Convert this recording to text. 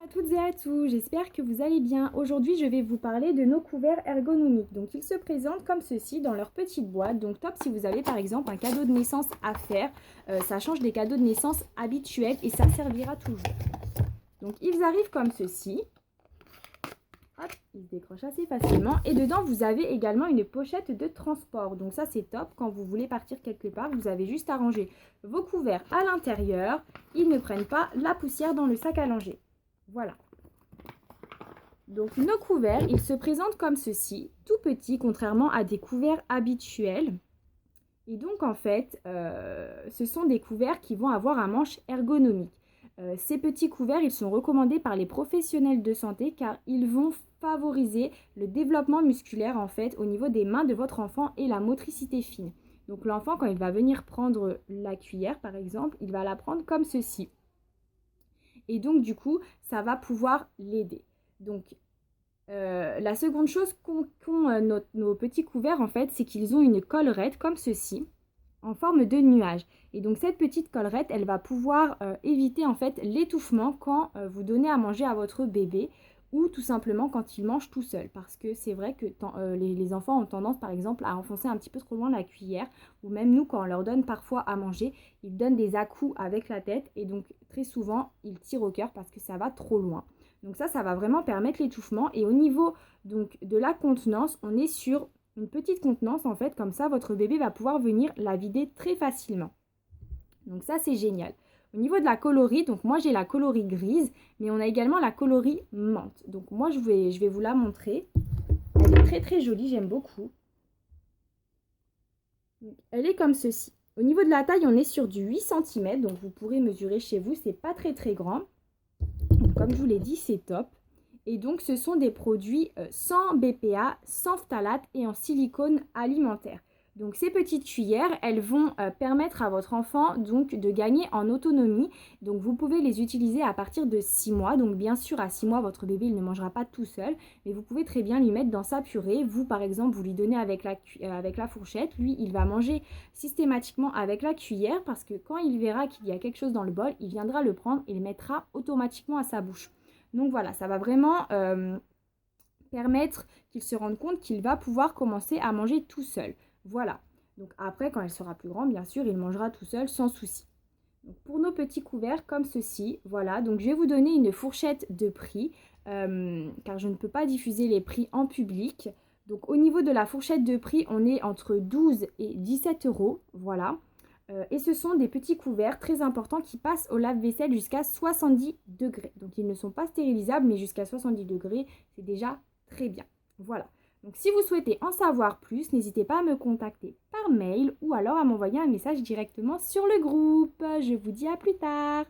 À toutes et à tous, j'espère que vous allez bien. Aujourd'hui, je vais vous parler de nos couverts ergonomiques. Donc, ils se présentent comme ceci dans leur petite boîte. Donc, top si vous avez par exemple un cadeau de naissance à faire. Ça change des cadeaux de naissance habituels et ça servira toujours. Donc, ils arrivent comme ceci. Hop, ils se décrochent assez facilement. Et dedans, vous avez également une pochette de transport. Donc, ça, c'est top. Quand vous voulez partir quelque part, vous avez juste à ranger vos couverts à l'intérieur. Ils ne prennent pas la poussière dans le sac à langer. Voilà. Donc nos couverts, ils se présentent comme ceci, tout petits, contrairement à des couverts habituels. Et donc en fait, ce sont des couverts qui vont avoir un manche ergonomique. Ces petits couverts, ils sont recommandés par les professionnels de santé car ils vont favoriser le développement musculaire en fait au niveau des mains de votre enfant et la motricité fine. Donc l'enfant, quand il va venir prendre la cuillère par exemple, il va la prendre comme ceci. Et donc du coup, ça va pouvoir l'aider. Donc la seconde chose qu'ont nos petits couverts, en fait, c'est qu'ils ont une collerette comme ceci, en forme de nuage. Et donc cette petite collerette, elle va pouvoir éviter en fait l'étouffement quand vous donnez à manger à votre bébé ou tout simplement quand il mange tout seul. Parce que c'est vrai que les enfants ont tendance par exemple à enfoncer un petit peu trop loin la cuillère ou même nous quand on leur donne parfois à manger, ils donnent des à-coups avec la tête et donc très souvent ils tirent au cœur parce que ça va trop loin. Donc ça va vraiment permettre l'étouffement. Et au niveau donc de la contenance, on est sur une petite contenance en fait, comme ça votre bébé va pouvoir venir la vider très facilement. Donc ça c'est génial. Au niveau de la coloris, donc moi j'ai la coloris grise, mais on a également la coloris menthe. Donc moi je vais vous la montrer. Elle est très très jolie, j'aime beaucoup. Donc, elle est comme ceci. Au niveau de la taille, on est sur du 8 cm, donc vous pourrez mesurer chez vous, c'est pas très très grand. Donc, comme je vous l'ai dit, c'est top. Et donc, ce sont des produits sans BPA, sans phtalate et en silicone alimentaire. Donc, ces petites cuillères, elles vont permettre à votre enfant donc, de gagner en autonomie. Donc, vous pouvez les utiliser à partir de 6 mois. Donc, bien sûr, à 6 mois, votre bébé, il ne mangera pas tout seul. Mais vous pouvez très bien lui mettre dans sa purée. Vous, par exemple, vous lui donnez avec la fourchette. Lui, il va manger systématiquement avec la cuillère parce que quand il verra qu'il y a quelque chose dans le bol, il viendra le prendre et le mettra automatiquement à sa bouche. Donc voilà, ça va vraiment permettre qu'il se rende compte qu'il va pouvoir commencer à manger tout seul. Voilà. Donc après, quand elle sera plus grande, bien sûr, il mangera tout seul sans souci. Donc pour nos petits couverts comme ceci, voilà. Donc je vais vous donner une fourchette de prix car je ne peux pas diffuser les prix en public. Donc au niveau de la fourchette de prix, on est entre 12 et 17 euros. Voilà. Et ce sont des petits couverts très importants qui passent au lave-vaisselle jusqu'à 70 degrés. Donc ils ne sont pas stérilisables, mais jusqu'à 70 degrés, c'est déjà très bien. Voilà. Donc si vous souhaitez en savoir plus, n'hésitez pas à me contacter par mail ou alors à m'envoyer un message directement sur le groupe. Je vous dis à plus tard.